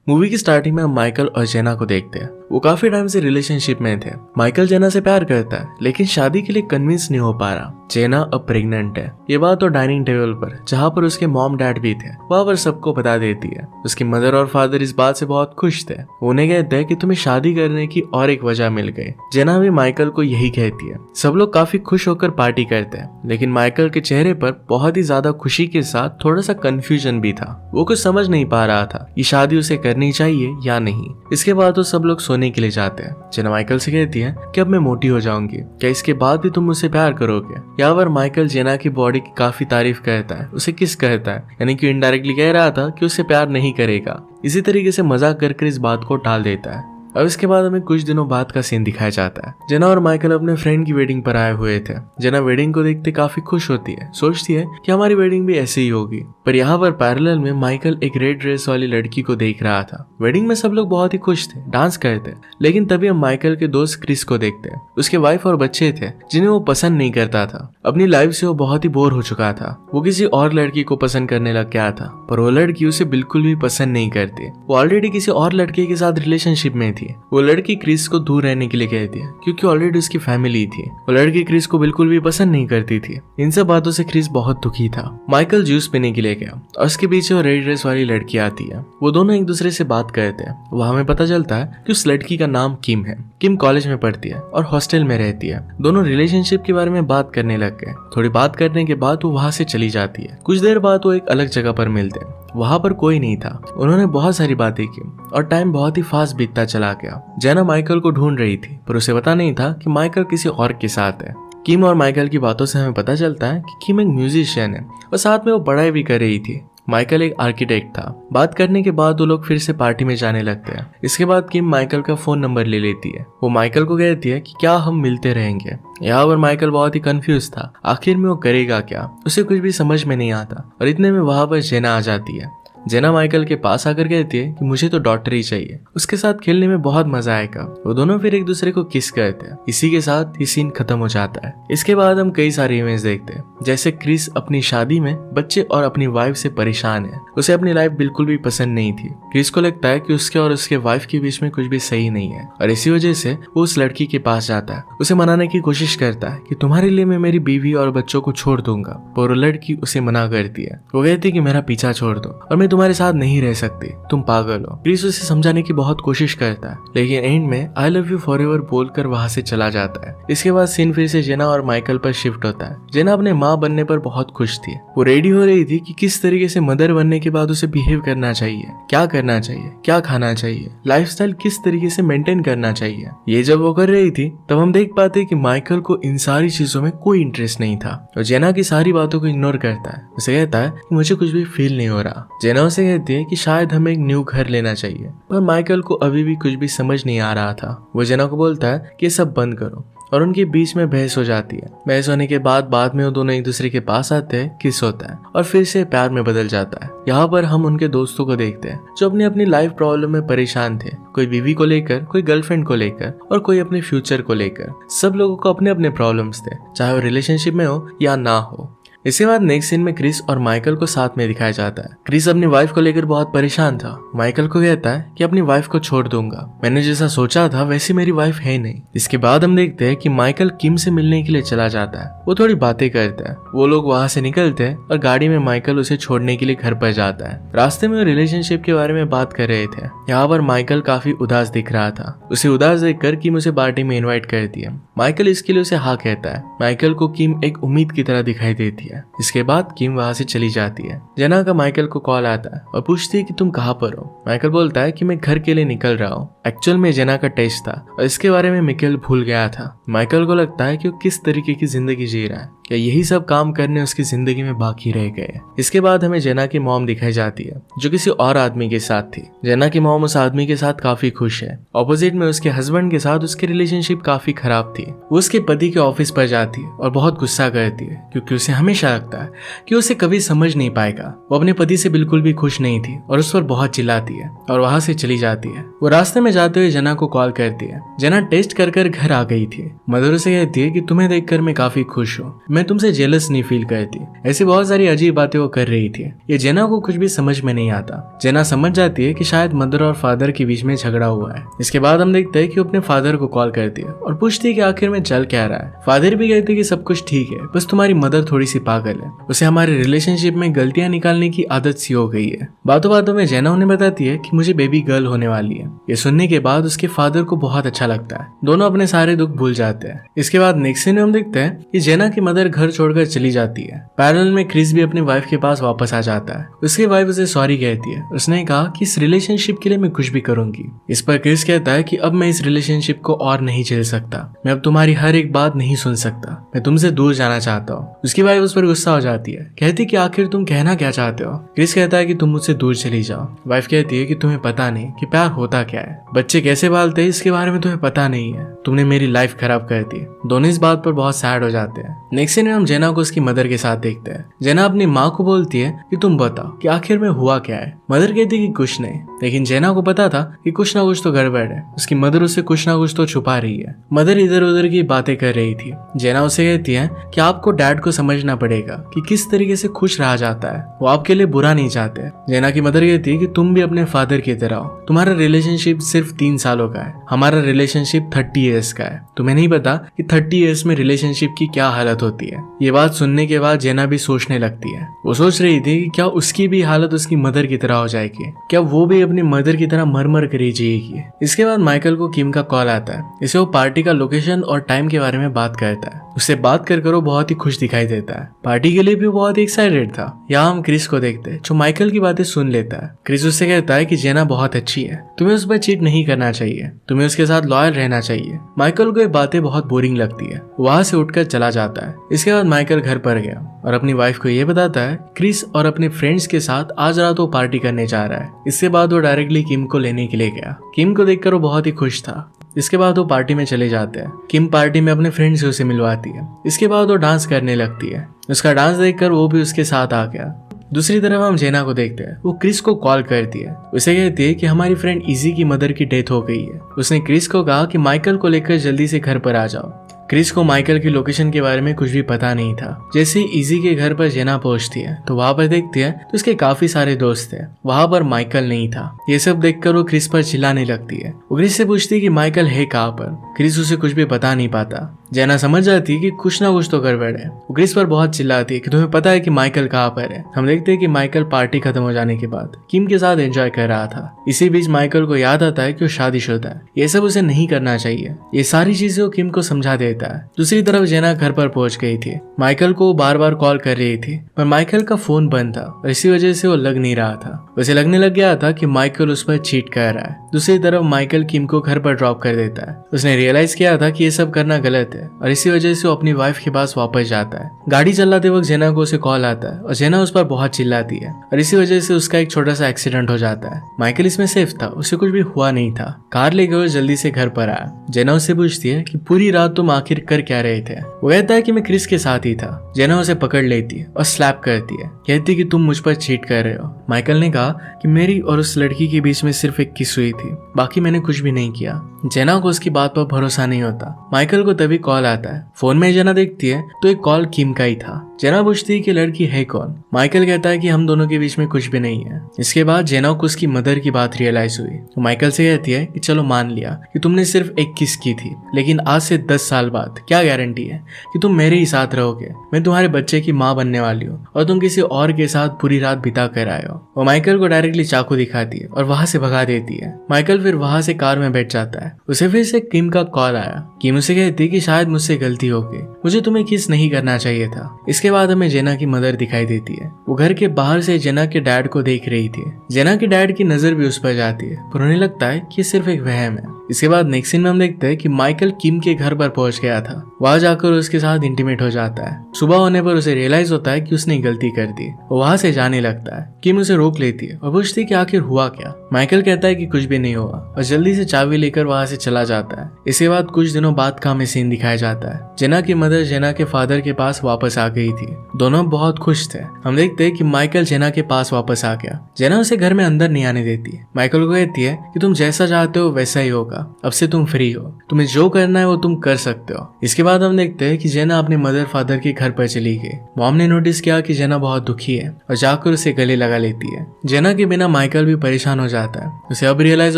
Movie की starting में हम माइकल और जेना को देखते हैं। वो काफी टाइम से रिलेशनशिप में थे। माइकल जेना से प्यार करता है लेकिन शादी के लिए कन्विंस नहीं हो पा रहा। जेना अब प्रेग्नेंट है। ये बात तो डाइनिंग टेबल पर, जहाँ पर उसके मॉम डैड भी थे, वहाँ पर सबको बता देती है। उसकी मदर और फादर इस बात से बहुत खुश थे। उन्हें कहते हैं कि तुम्हें शादी करने की और एक वजह मिल गई। जेना भी माइकल को यही कहती है। सब लोग काफी खुश होकर पार्टी करते हैं लेकिन माइकल के चेहरे पर बहुत ही ज्यादा खुशी के साथ थोड़ा सा कंफ्यूजन भी था। वो कुछ समझ नहीं पा रहा था कि शादी उसे करनी चाहिए या नहीं। इसके बाद तो सब लोग सोने के लिए जाते हैं। जेना माइकल से कहती है कि अब मैं मोटी हो जाऊंगी, क्या इसके बाद भी तुम मुझसे प्यार करोगे? यहाँ पर माइकल जेना की बॉडी की काफी तारीफ करता है, उसे किस कहता है, यानी कि इनडायरेक्टली कह रहा था कि उससे प्यार नहीं करेगा। इसी तरीके से मजाक करके इस बात को टाल देता है। अब इसके बाद हमें कुछ दिनों बाद का सीन दिखाया जाता है। जेना और माइकल अपने फ्रेंड की वेडिंग पर आए हुए थे। जेना वेडिंग को देखते काफी खुश होती है, सोचती है कि हमारी वेडिंग भी ऐसे ही होगी। पर यहाँ पर पैरेलल में माइकल एक रेड ड्रेस वाली लड़की को देख रहा था। वेडिंग में सब लोग बहुत ही खुश थे, डांस करते, लेकिन तभी हम माइकल के दोस्त क्रिस को देखते हैं। उसके वाइफ और बच्चे थे जिन्हें वो पसंद नहीं करता था। अपनी लाइफ से वो बहुत ही बोर हो चुका था। वो किसी और लड़की को पसंद करने लग गया था, पर वो लड़की उसे बिल्कुल भी पसंद नहीं करती। वो ऑलरेडी किसी और लड़के के साथ रिलेशनशिप में थी। वो लड़की क्रिस को दूर रहने के लिए कहती है क्योंकि ऑलरेडी उसकी फैमिली थी। वो लड़की क्रिस को बिल्कुल भी पसंद नहीं करती थी। इन सब बातों से क्रिस बहुत दुखी था। माइकल जूस पीने के लिए गया और उसके पीछे वो रेड ड्रेस वाली लड़की आती है। वो दोनों एक दूसरे से बात करते हैं। वहाँ हमें पता चलता है कि उस लड़की का नाम किम है। किम कॉलेज में पढ़ती है और हॉस्टल में रहती है। दोनों रिलेशनशिप के बारे में बात करने लग गए। थोड़ी बात करने के बाद वो वहाँ से चली जाती है। कुछ देर बाद वो एक अलग जगह पर मिलते हैं। वहाँ पर कोई नहीं था। उन्होंने बहुत सारी बातें की और टाइम बहुत ही फास्ट बीतता चला गया। जेना माइकल को ढूंढ रही थी पर उसे पता नहीं था कि माइकल किसी और के साथ है। किम और माइकल की बातों से हमें पता चलता है कि किम एक म्यूजिशियन है और साथ में वो पढ़ाई भी कर रही थी। माइकल एक आर्किटेक्ट था। बात करने के बाद वो लोग फिर से पार्टी में जाने लगते हैं। इसके बाद किम माइकल का फोन नंबर ले लेती है। वो माइकल को कहती है कि क्या हम मिलते रहेंगे। यहाँ पर माइकल बहुत ही कंफ्यूज था, आखिर में वो करेगा क्या, उसे कुछ भी समझ में नहीं आता। और इतने में वहां पर जेना आ जाती है। जेना माइकल के पास आकर कहती है कि मुझे तो डॉटर ही चाहिए, उसके साथ खेलने में बहुत मजा आएगा। वो दोनों फिर एक दूसरे को किस करते हैं। इसी के साथ ये सीन खत्म हो जाता है। इसके बाद हम कई सारी इमेज देखते हैं, जैसे क्रिस अपनी शादी में बच्चे और अपनी वाइफ से परेशान है। उसे अपनी लाइफ बिल्कुल भी पसंद नहीं थी। क्रिस को लगता है कि उसके और उसके वाइफ के बीच में कुछ भी सही नहीं है और इसी वजह से वो उस लड़की के पास जाता है। उसे मनाने की कोशिश करता है कि तुम्हारे लिए मैं मेरी बीवी और बच्चों को छोड़ दूंगा, पर वो लड़की उसे मना करती है। वो कहती है कि मेरा पीछा छोड़ दो और मैं तुम्हारे साथ नहीं रह सकती, तुम पागल हो। क्रिस उसे समझाने की बहुत कोशिश करता है लेकिन एंड में आई लव यू फॉरएवर बोलकर वहां से चला जाता है। इसके बाद सीन फिर से जेना और माइकल पर शिफ्ट होता है। जेना अपने माँ बनने पर बहुत खुश थी। वो रेडी हो रही थी कि किस तरीके से मदर बनने के बाद उसे बिहेव करना चाहिए, क्या करना चाहिए, क्या खाना चाहिए, लाइफस्टाइल किस तरीके से मेंटेन करना चाहिए। ये जब वो कर रही थी तब हम देख पाते कि माइकल को इन सारी चीजों में कोई इंटरेस्ट नहीं था और जेना की सारी बातों को इग्नोर करता है। उसे कहता है कि मुझे कुछ भी फील नहीं हो रहा। जेना उसे कहती है कि शायद हमें एक न्यू घर लेना चाहिए, पर माइकल को अभी भी कुछ भी समझ नहीं आ रहा था। वो जेना को बोलता है कि सब बंद करो और उनके बीच में बहस हो जाती है। बहस होने के बाद में वो दोनों एक दूसरे के पास आते हैं, किस होता है और फिर से प्यार में बदल जाता है। यहाँ पर हम उनके दोस्तों को देखते हैं जो अपनी लाइफ प्रॉब्लम में परेशान थे। कोई बीवी को लेकर, कोई गर्लफ्रेंड को लेकर और कोई अपने फ्यूचर को लेकर। सब लोगों को अपने अपने प्रॉब्लम्स थे, चाहे वो रिलेशनशिप में हो या ना हो। इसके बाद नेक्स्ट सीन में क्रिस और माइकल को साथ में दिखाया जाता है। क्रिस अपनी वाइफ को लेकर बहुत परेशान था। माइकल को कहता है कि अपनी वाइफ को छोड़ दूंगा, मैंने जैसा सोचा था वैसी मेरी वाइफ है नहीं। इसके बाद हम देखते हैं कि माइकल किम से मिलने के लिए चला जाता है। वो थोड़ी बातें करता है। वो लोग वहाँ से निकलते हैं और गाड़ी में माइकल उसे छोड़ने के लिए घर पर जाता है। रास्ते में वो रिलेशनशिप के बारे में बात कर रहे थे। यहाँ पर माइकल काफी उदास दिख रहा था। उसे उदास देखकर किम उसे पार्टी में इन्वाइट करती है। माइकल इसके लिए उसे हाँ कहता है। माइकल को किम एक उम्मीद की तरह दिखाई देती है। इसके बाद किम वहां से चली जाती है। जेना का माइकल को कॉल आता है और पूछती है कि तुम कहाँ पर हो। माइकल बोलता है कि मैं घर के लिए निकल रहा हूँ। एक्चुअल में जेना का टेस्ट था और इसके बारे में मिकेल भूल गया था। माइकल को लगता है कि वो किस तरीके की जिंदगी जी रहा है, क्या यही सब काम करने उसकी जिंदगी में बाकी रह गए। इसके बाद हमें जेना की मॉम दिखाई जाती है जो किसी और आदमी के साथ थी। जेना की मॉम उस आदमी के साथ काफी खुश है। ऑपोजिट में उसके हस्बैंड के साथ उसकी रिलेशनशिप काफी खराब थी। वो उसके पति के ऑफिस पर जाती है और बहुत गुस्सा करती है क्योंकि उसे हमेशा हमेशा लगता है कि उसे कभी समझ नहीं पाएगा। वो अपने पति से बिल्कुल भी खुश नहीं थी और उस पर बहुत चिल्लाती है और वहां से चली जाती है। वो रास्ते में जाते हुए जना को कॉल करती है। जना टेस्ट कर घर आ गई थी। मदर उसे कहती है कि तुम्हें देखकर मैं काफी खुश हूँ, मैं तुमसे जेलस नहीं फील करती। ऐसी बहुत सारी अजीब बातें वो कर रही थी। ये जना को कुछ भी समझ में नहीं आता। जना समझ जाती है कि शायद मदर और फादर के बीच में झगड़ा हुआ है। इसके बाद हम देखते हैं कि वो अपने फादर को कॉल करती है और पूछती है कि आखिर में चल क्या रहा है। फादर भी कहते हैं कि सब कुछ ठीक है, बस तुम्हारी मदर थोड़ी सी पागल है। उसे हमारे रिलेशनशिप में गलतियां निकालने की आदत सी हो गई है। बातों बातों में जना उन्हें बताती है कि मुझे बेबी गर्ल होने वाली है। ये सुनने के बाद उसके फादर को बहुत अच्छा लगता है। दोनों अपने सारे दुख भूल जाते हैं। इसके बाद नेक्स्ट सीन में हम देखते हैं कि जेना की मदर घर छोड़कर चली जाती है। पैरेलल में क्रिस भी अपनी वाइफ के पास वापस आ जाता है। उसकी वाइफ उसे सॉरी कहती है। उसने कहा कि इस रिलेशनशिप के लिए मैं कुछ भी करूंगी। इस पर क्रिस कहता है कि अब मैं इस रिलेशनशिप को और नहीं झेल सकता। मैं अब तुम्हारी हर एक बात नहीं सुन सकता। मैं तुमसे दूर जाना चाहता हूँ। उसकी वाइफ उस पर गुस्सा हो जाती है। कहती कि आखिर तुम कहना क्या चाहते हो। क्रिस कहता है कि तुम मुझसे दूर चली जाओ। वाइफ कहती है कि तुम्हें पता नहीं कि प्यार होता क्या है, बच्चे कैसे पालते हैं इसके बारे में तुम्हें पता नहीं है। तुमने मेरी लाइफ खराब कर दी। दोनों इस बात पर बहुत सैड हो जाते हैं। नेक्स्ट सीन में हम जेना को उसकी मदर के साथ देखते हैं। जेना अपनी माँ को बोलती है कि तुम बताओ कि आखिर में हुआ क्या है। मदर कहती है कि कुछ नहीं, लेकिन जेना को पता था कि कुछ ना कुछ तो गड़बड़ है। उसकी मदर उससे कुछ ना कुछ तो छुपा रही है। मदर इधर उधर की बातें कर रही थी। जेना उसे कहती है कि आपको डैड को समझना पड़ेगा कि किस तरीके से खुश रहा जाता है। वो आपके लिए बुरा नहीं चाहते। जेना की मदर कहती है कि तुम भी अपने फादर की तरह हो। तुम्हारा रिलेशनशिप सिर्फ 3 सालों का है, हमारा रिलेशनशिप 30 ईयर्स का है। तुम्हें नहीं पता कि 30 ईयर्स में रिलेशनशिप की क्या हालत होती है। ये बात सुनने के बाद जेना भी सोचने लगती है। वो सोच रही थी कि क्या उसकी भी हालत उसकी मदर की तरह हो जाएगी, क्या वो भी अपनी मदर की तरह मर मर कर जिएगी। इसके बाद माइकल को किम का कॉल आता है। इसे वो पार्टी का लोकेशन और टाइम के बारे में बात करता है। उससे बात कर वो बहुत ही खुश दिखाई देता है। पार्टी के लिए भी बहुत ही एक्साइटेड था। यहाँ हम क्रिस को देखते हैं जो माइकल की बातें सुन लेता है। क्रिस उससे कहता है कि जेना बहुत अच्छी है, तुम्हें उस पर चीट नहीं करना चाहिए, तुम्हें उसके साथ लॉयल रहना चाहिए। माइकल को ये बातें बहुत बोरिंग लगती है। वहां से उठकर चला जाता है। इसके बाद माइकल घर पर गया और अपनी वाइफ को ये बताता है क्रिस और अपने फ्रेंड्स के साथ आज रात वो पार्टी करने जा रहा है। इसके बाद वो डायरेक्टली किम को लेने के लिए गया। किम को देखकर वो बहुत ही खुश था। इसके बाद वो पार्टी में चले जाते हैं। किम पार्टी में अपने फ्रेंड से उसे मिलवाती है। इसके बाद वो डांस करने लगती है। उसका डांस देखकर वो भी उसके साथ आ गया। दूसरी तरफ हम जेना को देखते हैं। वो क्रिस को कॉल करती है। उसे कहती है कि हमारी फ्रेंड इजी की मदर की डेथ हो गई है। उसने क्रिस को कहा कि माइकल को लेकर जल्दी से घर पर आ जाओ। क्रिस को माइकल की लोकेशन के बारे में कुछ भी पता नहीं था। जैसे ही इजी के घर पर जेना पहुंचती है तो वहां पर देखती है तो उसके काफी सारे दोस्त थे। वहां पर माइकल नहीं था। ये सब देखकर वो क्रिस पर चिल्लाने लगती है। वो क्रिस से पूछती है कि माइकल है कहाँ पर। क्रिस उसे कुछ भी बता नहीं पाता। जेना समझ जाती है कि कुछ ना कुछ तो गड़बड़ है। वो क्रिस पर बहुत चिल्लाती है कि तुम्हें पता है कि माइकल कहाँ पर है। हम देखते हैं कि माइकल पार्टी खत्म हो जाने के बाद किम के साथ एंजॉय कर रहा था। इसी बीच माइकल को याद आता है कि वो शादीशुदा है। ये सब उसे नहीं करना चाहिए। ये सारी चीजें वो किम को समझा देता है। दूसरी तरफ जेना घर पर पहुंच गई थी। माइकल को बार बार कॉल कर रही थी पर माइकल का फोन बंद था और इसी वजह से वो लग नहीं रहा था। उसे लगने लग गया था कि माइकल उस पर चीट कर रहा है। दूसरी तरफ माइकल किम को घर पर ड्रॉप कर देता है। उसने रियलाइज किया था कि ये सब करना गलत है और इसी वजह से वो अपनी वाइफ के पास वापस जाता है। गाड़ी चलाते वक्त जेना को उसे कॉल आता है और जेना उस पर बहुत चिल्लाती है और इसी वजह से उसका एक छोटा सा एक्सीडेंट हो जाता है। माइकल इसमें सेफ था, उसे कुछ भी हुआ नहीं था। कार लेकर वो जल्दी से घर पर आया। जेना उससे पूछती है कि पूरी रात तुम आखिर कर क्या रहे थे। वो कहता है कि मैं क्रिस के साथ ही था। जेना उसे पकड़ लेती है और स्लैप करती है। कहती कि तुम मुझ पर चीट कर रहे हो। माइकल ने कहा कि मेरी और उस लड़की के बीच में सिर्फ एक किस हुई थी, बाकी मैंने कुछ भी नहीं किया। जेना को उसकी बात पर भरोसा नहीं होता। माइकल को तभी कॉल आता है। फोन में जेना देखती है तो एक कॉल किम का ही था। जेना पूछती है कि लड़की है कौन। माइकल कहता है कि हम दोनों के बीच में कुछ भी नहीं है। इसके बाद जेना को उसकी मदर की बात रियलाइज हुई। तो माइकल से कहती है कि चलो मान लिया कि तुमने सिर्फ एक किस की थी, लेकिन आज से 10 साल बाद क्या गारंटी है कि तुम मेरे ही साथ रहोगे। मैं तुम्हारे बच्चे की माँ बनने वाली हूँ और तुम किसी और के साथ पूरी रात बिता कर आए हो। वो माइकल को डायरेक्टली चाकू दिखाती है और वहां से भगा देती है। माइकल फिर वहां से कार में बैठ जाता है। उसे फिर से किम का कॉल आया। किम उसे कहती है कि शायद मुझसे गलती हो गई, मुझे तुम्हें किस नहीं करना चाहिए था। इसके बाद हमें जेना की मदर दिखाई देती है। वो घर के बाहर से जेना के डैड को देख रही थी। जेना के डैड की नजर भी उस पर जाती है पर उन्हें लगता है कि सिर्फ एक वहम है। इसके बाद नेक्स्ट सीन में हम देखते हैं कि माइकल किम के घर पर पहुंच गया था। वहां जाकर उसके साथ इंटीमेट हो जाता है। सुबह होने पर उसे रियलाइज होता है कि उसने गलती कर दी। वो वहां से जाने लगता है। किम उसे रोक लेती है और पूछती है कि आखिर हुआ क्या। माइकल कहता है कि कुछ भी नहीं हुआ और जल्दी से चाबी लेकर वहां से चला जाता है। इसके बाद कुछ दिनों बाद का हमें सीन दिखाया जाता है। जेना की मदर जेना के फादर के पास वापस आ गई थी। दोनों बहुत खुश थे। हम देखते हैं कि माइकल जेना के पास वापस आ गया। जेना उसे घर में अंदर नहीं आने देती है। माइकल को कहती है कि तुम जैसा चाहते हो वैसा ही होगा, अब से तुम फ्री हो, तुम्हें जो करना है वो तुम कर सकते हो। इसके बाद हम देखते हैं कि जेना अपने मदर फादर के घर पर चली गई। मॉम ने नोटिस किया कि जेना बहुत दुखी है और जाकर उसे गले लगा लेती है। जेना के बिना माइकल भी परेशान हो जाता है। उसे अब रियलाइज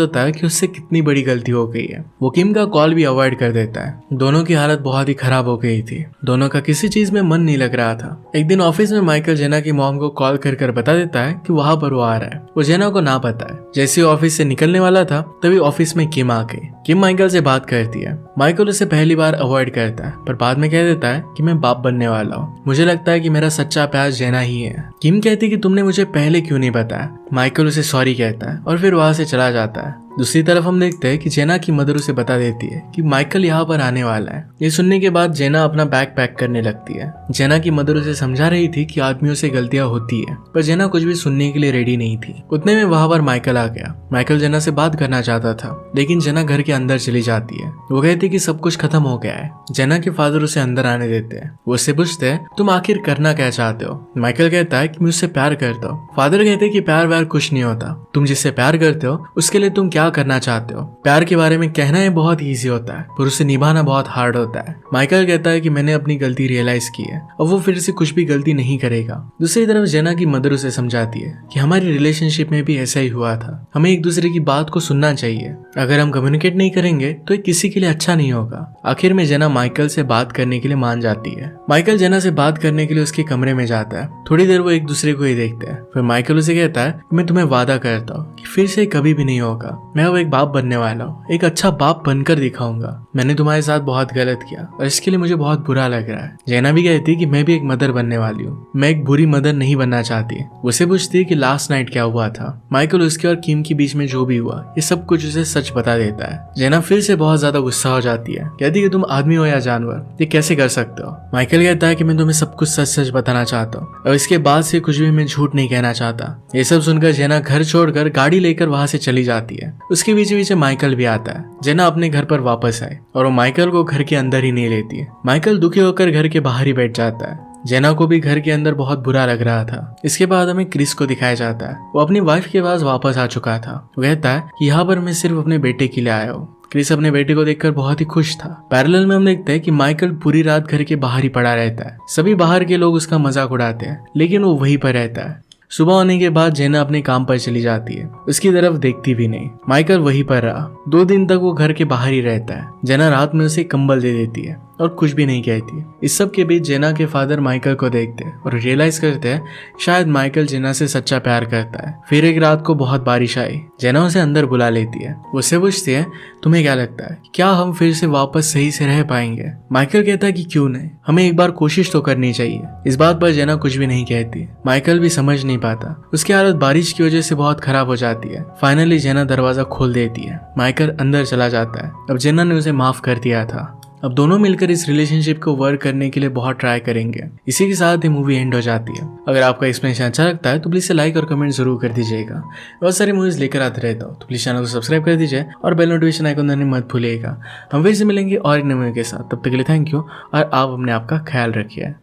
होता है कि उससे कितनी बड़ी गलती हो गई है। वो किम का कॉल भी अवॉइड कर देता है। दोनों की हालत बहुत ही खराब हो गई थी। दोनों का किसी चीज में मन नहीं लग रहा था। एक दिन ऑफिस में माइकल जेना की मॉम को कॉल कर बता देता है कि वहां पर वो आ रहा है। वो जेना को ना पता है। जैसे ही ऑफिस से निकलने वाला था तभी ऑफिस में किम आ गई। किम माइकल से बात करती है। माइकल उसे पहली बार अवॉइड करता है पर बाद में कह देता है कि मैं बाप बनने वाला हूँ। मुझे लगता है कि मेरा सच्चा प्यार जेना ही है। किम कहती है कि तुमने मुझे पहले क्यों नहीं बताया। माइकल उसे सॉरी कहता है और फिर वहां से चला जाता है। दूसरी तरफ हम देखते हैं कि जेना की मदर उसे बता देती है कि माइकल यहाँ पर आने वाला है। ये सुनने के बाद जेना अपना बैग पैक करने लगती है। जेना की मदर उसे समझा रही थी कि आदमियों से गलतियां होती है पर जेना कुछ भी सुनने के लिए रेडी नहीं थी। उतने में वहां पर माइकल आ गया। माइकल जेना से बात करना चाहता था लेकिन जेना घर के अंदर चली जाती है। वो कहती कि सब कुछ खत्म हो गया है। जेना के फादर उसे अंदर आने देते हैं। वो उससे पूछते हैं तुम आखिर करना क्या चाहते हो। माइकल कहता है कि मैं उससे प्यार करता हूँ। फादर कहते हैं कि प्यार व्यार कुछ नहीं होता, तुम जिससे प्यार करते हो उसके लिए तुम क्या करना चाहते हो। प्यार के बारे में कहना ये बहुत ईजी होता है पर उसे निभाना बहुत हार्ड होता है। माइकल कहता है कि मैंने अपनी गलती रियलाइज की है और वो फिर से कुछ भी गलती नहीं करेगा। दूसरी तरफ जेना की मदर उसे समझाती है कि हमारी रिलेशनशिप में भी ऐसा ही हुआ था, हमें एक दूसरे की बात को सुनना चाहिए। अगर हम कम्युनिकेट नहीं करेंगे तो ये किसी के लिए अच्छा नहीं होगा। आखिर में जेना माइकल से बात करने के लिए मान जाती है। माइकल जेना से बात करने के लिए उसके कमरे में जाता है। थोड़ी देर वो एक दूसरे को ही देखते हैं। फिर माइकल उसे कहता है कि मैं तुम्हें वादा करता हूँ कि फिर से कभी भी नहीं होगा। मैं अब एक बाप बनने वाला हूँ, एक अच्छा बाप बनकर दिखाऊंगा। मैंने तुम्हारे साथ बहुत गलत किया और इसके लिए मुझे बहुत बुरा लग रहा है। जेना भी कहती कि मैं भी एक मदर बनने वाली हूँ, मैं एक बुरी मदर नहीं बनना चाहती। उसे पूछती है कि लास्ट नाइट क्या हुआ था। माइकल उसके और किम के बीच में जो भी हुआ ये सब कुछ उसे सच बता देता है। जेना फिर से बहुत ज्यादा गुस्सा हो जाती है। कहती कि तुम आदमी हो या जानवर, ये कैसे कर सकते हो। माइकल कहता है कि मैं तुम्हें सब कुछ सच सच बताना चाहता हूँ और इसके बाद से कुछ भी मैं झूठ नहीं कहना चाहता। ये सब सुनकर जेना घर छोड़कर गाड़ी लेकर वहां से चली जाती है। उसके पीछे पीछे माइकल भी आता है। जेना अपने घर पर वापस आए और वो माइकल को घर के अंदर ही नहीं लेती है। माइकल दुखी होकर घर के बाहर ही बैठ जाता है। जेना को भी घर के अंदर बहुत बुरा लग रहा था। इसके बाद हमें क्रिस को दिखाया जाता है। वो अपनी वाइफ के पास वापस आ चुका था। वो कहता है कि यहाँ पर मैं सिर्फ अपने बेटे के लिए आया हूँ। क्रिस अपने बेटे को देखकर बहुत ही खुश था। पैरेलल में हम देखते हैं कि माइकल पूरी रात घर के बाहर ही पड़ा रहता है। सभी बाहर के लोग उसका मजाक उड़ाते हैं लेकिन वो वहीं पर रहता है। सुबह होने के बाद जेना अपने काम पर चली जाती है। उसकी तरफ देखती भी नहीं। माइकल वहीं पर रहा। 2 दिन तक वो घर के बाहर ही रहता है। जेना रात में उसे कंबल दे देती है और कुछ भी नहीं कहती। इस सब के बीच जेना के फादर माइकल को देखते हैं और रियलाइज करते हैं शायद माइकल जेना से सच्चा प्यार करता है। फिर एक रात को बहुत बारिश आई। जेना उसे अंदर बुला लेती है। उससे पूछती है तुम्हें क्या लगता है क्या हम फिर से वापस सही से रह पाएंगे। माइकल कहता है कि क्यों नहीं, हमें एक बार कोशिश तो करनी चाहिए। इस बात पर जेना कुछ भी नहीं कहती। माइकल भी समझ नहीं पाता। उसकी हालत बारिश की वजह से बहुत खराब हो जाती है। फाइनली जेना दरवाजा खोल देती है। माइकल अंदर चला जाता है। अब जेना ने उसे माफ कर दिया था। अब दोनों मिलकर इस रिलेशनशिप को वर्क करने के लिए बहुत ट्राई करेंगे। इसी के साथ ही मूवी एंड हो जाती है। अगर आपका एक्सप्लेनेशन अच्छा लगता है तो प्लीज से लाइक और कमेंट जरूर कर दीजिएगा। बहुत सारी मूवीज लेकर आते रहता हूँ तो प्लीज चैनल को सब्सक्राइब कर दीजिए और बेल नोटिफिकेशन आइकन दबाना मत भूलिएगा। हम फिर से मिलेंगे और एक नए मूवी के साथ। तब तक के लिए थैंक यू और आप अपने आप का ख्याल रखिए।